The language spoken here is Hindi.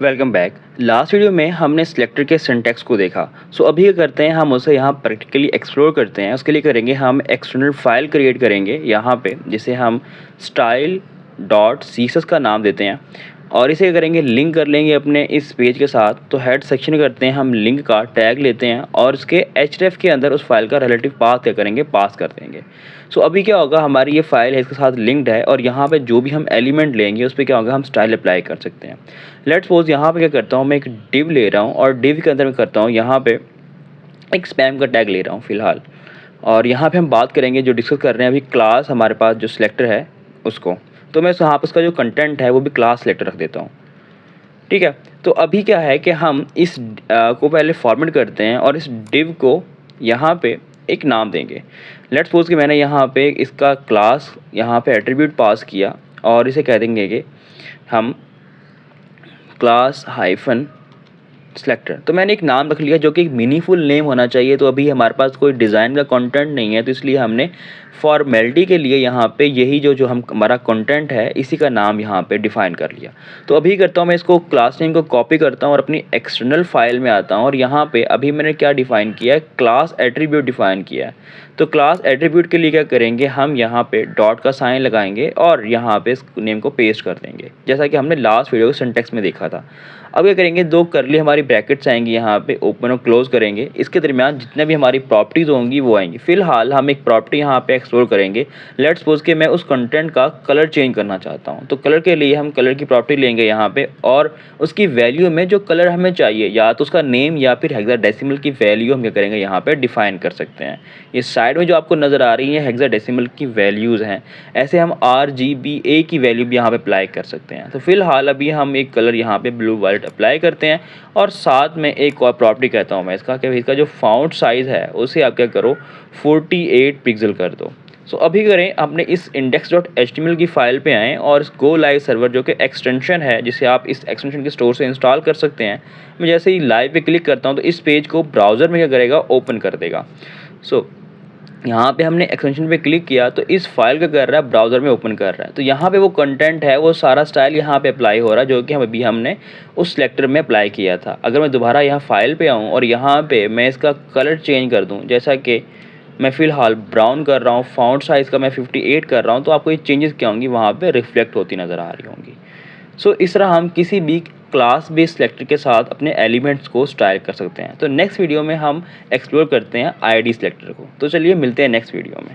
Welcome back. लास्ट वीडियो में हमने सिलेक्टर के सिंटैक्स को देखा। अभी क्या करते हैं, हम उसे यहाँ प्रैक्टिकली एक्सप्लोर करते हैं। उसके लिए करेंगे हम एक्सटर्नल फाइल क्रिएट करेंगे यहाँ पे, जिसे हम स्टाइल डॉट सीएसएस का नाम देते हैं और इसे करेंगे लिंक कर लेंगे अपने इस पेज के साथ। तो हेड सेक्शन करते हैं, हम लिंक का टैग लेते हैं और उसके href के अंदर उस फाइल का रिलेटिव पाथ क्या करेंगे, पास कर देंगे। अभी क्या होगा, हमारी ये फाइल है, इसके साथ लिंक्ड है और यहाँ पे जो भी हम एलिमेंट लेंगे उस पर क्या होगा, हम स्टाइल अप्लाई कर सकते हैं। लेट्स सपोज यहाँ पे क्या करता हूँ, मैं एक डिव ले रहा हूँ और डिव के अंदर मैं करता हूँ यहाँ पे एक स्पैम का टैग ले रहा हूँ फ़िलहाल। और यहाँ पे हम बात करेंगे जो डिस्कस कर रहे हैं अभी, क्लास हमारे पास जो सिलेक्टर है उसको। तो मैं यहाँ पर उसका जो कंटेंट है वो भी क्लास सिलेक्टर रख देता हूँ। ठीक है, तो अभी क्या है कि हम इस को पहले फॉर्मेट करते हैं और इस डिव को यहाँ पे एक नाम देंगे। लेट्स सपोज कि मैंने यहाँ पे इसका क्लास यहाँ पे एट्रीब्यूट पास किया और इसे कह देंगे कि हम क्लास हाइफन सिलेक्टर। तो मैंने एक नाम रख लिया जो कि एक मीनिंगफुल नेम होना चाहिए। तो अभी हमारे पास कोई डिज़ाइन का कंटेंट नहीं है, तो इसलिए हमने फॉर्मेलिटी के लिए यहाँ पे यही जो हमारा कंटेंट है इसी का नाम यहाँ पे डिफ़ाइन कर लिया। तो अभी करता हूँ, मैं इसको क्लास नेम को कॉपी करता हूँ और अपनी एक्सटर्नल फाइल में आता हूँ और यहाँ पे अभी मैंने क्या डिफ़ाइन किया है, क्लास एट्रीब्यूट डिफ़ाइन किया है। तो क्लास एट्रीब्यूट के लिए क्या करेंगे, हम यहाँ पे डॉट का साइन लगाएंगे और यहाँ पे इस नेम को पेस्ट कर देंगे, जैसा कि हमने लास्ट वीडियो के सिंटैक्स में देखा था। अब क्या करेंगे, दो करली हमारी ब्रैकेट्स आएंगी यहाँ पे, ओपन और क्लोज करेंगे। इसके दरमियान जितने भी हमारी प्रॉपर्टीज़ होंगी वो आएंगी। फिलहाल हम एक प्रॉपर्टी यहाँ पे एक्सप्लोर करेंगे। लेट्स सपोज कि मैं उस कंटेंट का कलर चेंज करना चाहता हूँ। तो कलर के लिए हम कलर की प्रॉपर्टी लेंगे यहाँ पे और उसकी वैल्यू में जो कलर हमें चाहिए, या तो उसका नेम या फिर हेक्साडेसिमल की वैल्यू हम क्या करेंगे यहाँ पे डिफाइन कर सकते हैं। ये साइड में जो आपको नज़र आ रही है हेक्साडेसिमल की वैल्यूज़ हैं। ऐसे हम RGBA की वैल्यू भी यहाँ पे अप्लाई कर सकते हैं। तो फिलहाल अभी हम एक कलर यहाँ पे ब्लू वाइट अप्लाई करते हैं और साथ में एक और प्रॉपर्टी कहता हूँ मैं इसका, कि इसका जो फाउंट साइज़ है उसे आप क्या करो 48 पिक्सल कर दो। अभी करें, अपने इस index.html की फ़ाइल पे आएँ और इस गो लाइव सर्वर जो कि एक्सटेंशन है जिसे आप इस एक्सटेंशन के स्टोर से इंस्टॉल कर सकते हैं। मैं जैसे ही लाइव पे क्लिक करता हूँ तो इस पेज को ब्राउज़र में क्या करेगा, ओपन कर देगा। यहाँ पे हमने एक्सटेंशन पे क्लिक किया तो इस फाइल का कर रहा है, ब्राउज़र में ओपन कर रहा है। तो यहाँ पे वो कंटेंट है, वो सारा स्टाइल यहाँ पे अप्लाई हो रहा है जो कि हमने उस सिलेक्टर में अप्लाई किया था। अगर मैं दोबारा यहाँ फाइल पे आऊँ और यहाँ पे मैं इसका कलर चेंज कर दूँ, जैसा कि मैं फ़िलहाल ब्राउन कर रहा हूँ, फ़ॉन्ट साइज़ का मैं 58 कर रहा हूँ, तो आपको ये चेंजेस क्या होंगी वहाँ पे रिफ्लेक्ट होती नज़र आ रही होंगी। इस तरह हम किसी भी क्लास बेस्ड सिलेक्टर के साथ अपने एलिमेंट्स को स्टाइल कर सकते हैं। तो नेक्स्ट वीडियो में हम एक्सप्लोर करते हैं ID सिलेक्टर को। तो चलिए मिलते हैं नेक्स्ट वीडियो में।